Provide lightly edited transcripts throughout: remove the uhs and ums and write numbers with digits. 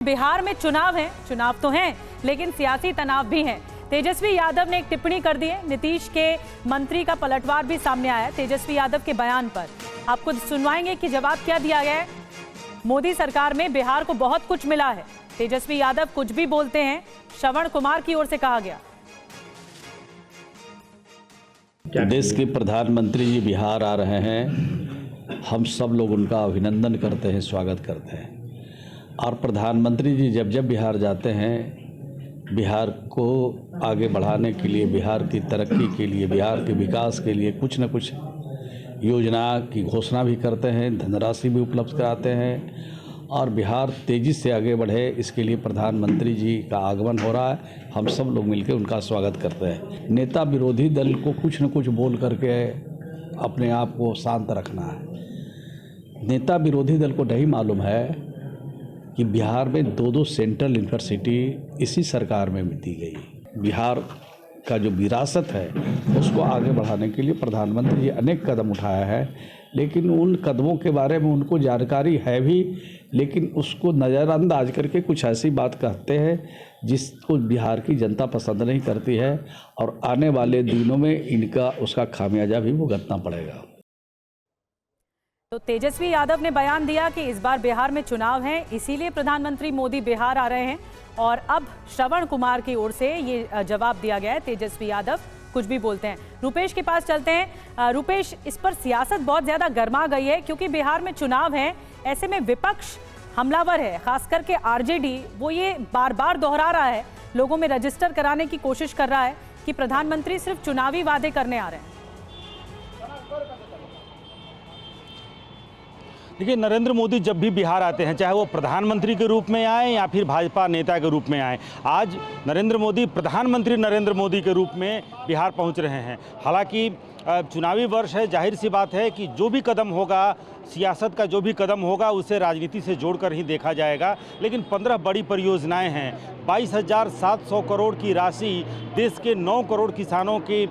बिहार में चुनाव है, चुनाव तो हैं, लेकिन सियासी तनाव भी हैं। तेजस्वी यादव ने एक टिप्पणी कर दी है। नीतीश के मंत्री का पलटवार भी सामने आया है तेजस्वी यादव के बयान पर। आपको सुनवाएंगे कि जवाब क्या दिया गया है। मोदी सरकार में बिहार को बहुत कुछ मिला है। तेजस्वी यादव कुछ भी बोलते हैं, श्रवण कुमार की ओर से कहा गया। देश के प्रधानमंत्री जी बिहार आ रहे हैं, हम सब लोग उनका अभिनंदन करते हैं, स्वागत करते हैं। और प्रधानमंत्री जी जब जब बिहार जाते हैं, बिहार को आगे बढ़ाने के लिए, बिहार की तरक्की के लिए, बिहार के विकास के लिए कुछ न कुछ योजना की घोषणा भी करते हैं, धनराशि भी उपलब्ध कराते हैं और बिहार तेज़ी से आगे बढ़े, इसके लिए प्रधानमंत्री जी का आगमन हो रहा है। हम सब लोग मिलकर उनका स्वागत करते हैं। नेता विरोधी दल को कुछ न कुछ बोल करके अपने आप को शांत रखना है। नेता विरोधी दल को नहीं मालूम है कि बिहार में दो सेंट्रल यूनिवर्सिटी इसी सरकार में दी गई। बिहार का जो विरासत है उसको आगे बढ़ाने के लिए प्रधानमंत्री जी अनेक कदम उठाया है, लेकिन उन कदमों के बारे में उनको जानकारी है भी, लेकिन उसको नज़रअंदाज करके कुछ ऐसी बात कहते हैं जिसको बिहार की जनता पसंद नहीं करती है और आने वाले दिनों में इनका उसका खामियाजा भी भुगतना पड़ेगा। तो तेजस्वी यादव ने बयान दिया कि इस बार बिहार में चुनाव है, इसीलिए प्रधानमंत्री मोदी बिहार आ रहे हैं। और अब श्रवण कुमार की ओर से ये जवाब दिया गया है। तेजस्वी यादव कुछ भी बोलते हैं। रुपेश के पास चलते हैं। रुपेश, इस पर सियासत बहुत ज्यादा गर्मा गई है क्योंकि बिहार में चुनाव है, ऐसे में विपक्ष हमलावर है, खास करके आरजेडी। वो ये बार बार दोहरा रहा है, लोगों में रजिस्टर कराने की कोशिश कर रहा है कि प्रधानमंत्री सिर्फ चुनावी वादे करने आ रहे हैं। देखिए, नरेंद्र मोदी जब भी बिहार आते हैं, चाहे वो प्रधानमंत्री के रूप में आए या फिर भाजपा नेता के रूप में आए, आज नरेंद्र मोदी प्रधानमंत्री नरेंद्र मोदी के रूप में बिहार पहुंच रहे हैं। हालांकि चुनावी वर्ष है, जाहिर सी बात है कि जो भी कदम होगा, सियासत का जो भी कदम होगा उसे राजनीति से जोड़कर ही देखा जाएगा। लेकिन 15 बड़ी परियोजनाएं हैं, 22,700 करोड़ की राशि देश के 9 करोड़ किसानों के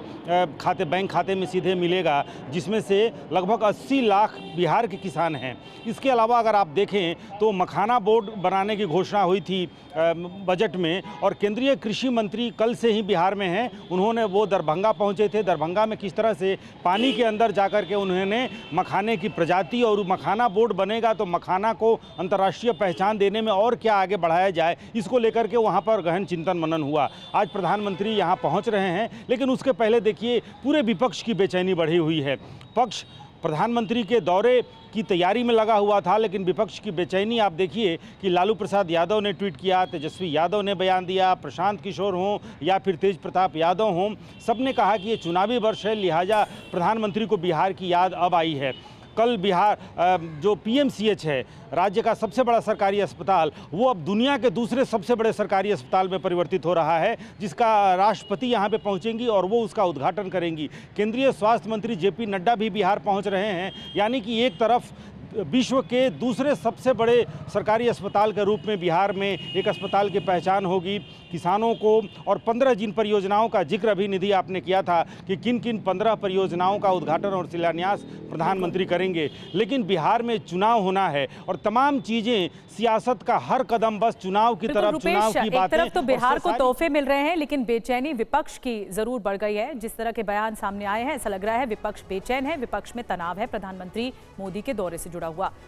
बैंक खाते में सीधे मिलेगा, जिसमें से लगभग 80 लाख बिहार के किसान हैं। इसके अलावा अगर आप देखें तो मखाना बोर्ड बनाने की घोषणा हुई थी बजट में, और केंद्रीय कृषि मंत्री कल से ही बिहार में हैं। उन्होंने वो दरभंगा पहुंचे थे। दरभंगा में किस तरह से पानी के अंदर जाकर के उन्होंने मखाने की प्रजाति, और मखाना बोर्ड बनेगा तो मखाना को अंतर्राष्ट्रीय पहचान देने में और क्या आगे बढ़ाया जाए, इसको लेकर के वहाँ पर गहन चिंतन मनन हुआ। आज प्रधानमंत्री यहाँ पहुँच रहे हैं, लेकिन उसके पहले देखिए पूरे विपक्ष की बेचैनी बढ़ी हुई है। पक्ष प्रधानमंत्री के दौरे की तैयारी में लगा हुआ था, लेकिन विपक्ष की बेचैनी आप देखिए कि लालू प्रसाद यादव ने ट्वीट किया, तेजस्वी यादव ने बयान दिया, प्रशांत किशोर हों या फिर तेज प्रताप यादव हों, सबने कहा कि ये चुनावी वर्ष है, लिहाजा प्रधानमंत्री को बिहार की याद अब आई है। कल बिहार जो पीएमसीएच है, राज्य का सबसे बड़ा सरकारी अस्पताल, वो अब दुनिया के दूसरे सबसे बड़े सरकारी अस्पताल में परिवर्तित हो रहा है, जिसका राष्ट्रपति यहाँ पे पहुँचेंगी और वो उसका उद्घाटन करेंगी। केंद्रीय स्वास्थ्य मंत्री जेपी नड्डा भी बिहार पहुँच रहे हैं। यानी कि एक तरफ विश्व के दूसरे सबसे बड़े सरकारी अस्पताल के रूप में बिहार में एक अस्पताल की पहचान होगी किसानों को। और 15 जिन परियोजनाओं का जिक्र अभी निधि आपने किया था कि किन किन 15 परियोजनाओं का उद्घाटन और शिलान्यास प्रधानमंत्री करेंगे, लेकिन बिहार में चुनाव होना है और तमाम चीज़ें, सियासत का हर कदम बस चुनाव की तरफ, चुनाव की बातें। एक तरफ तो बिहार को तोहफे मिल रहे हैं, लेकिन बेचैनी विपक्ष की जरूर बढ़ गई है। जिस तरह के बयान सामने आए हैं, ऐसा लग रहा है विपक्ष बेचैन है, विपक्ष में तनाव है प्रधानमंत्री मोदी के दौरे से जुड़ा हुआ।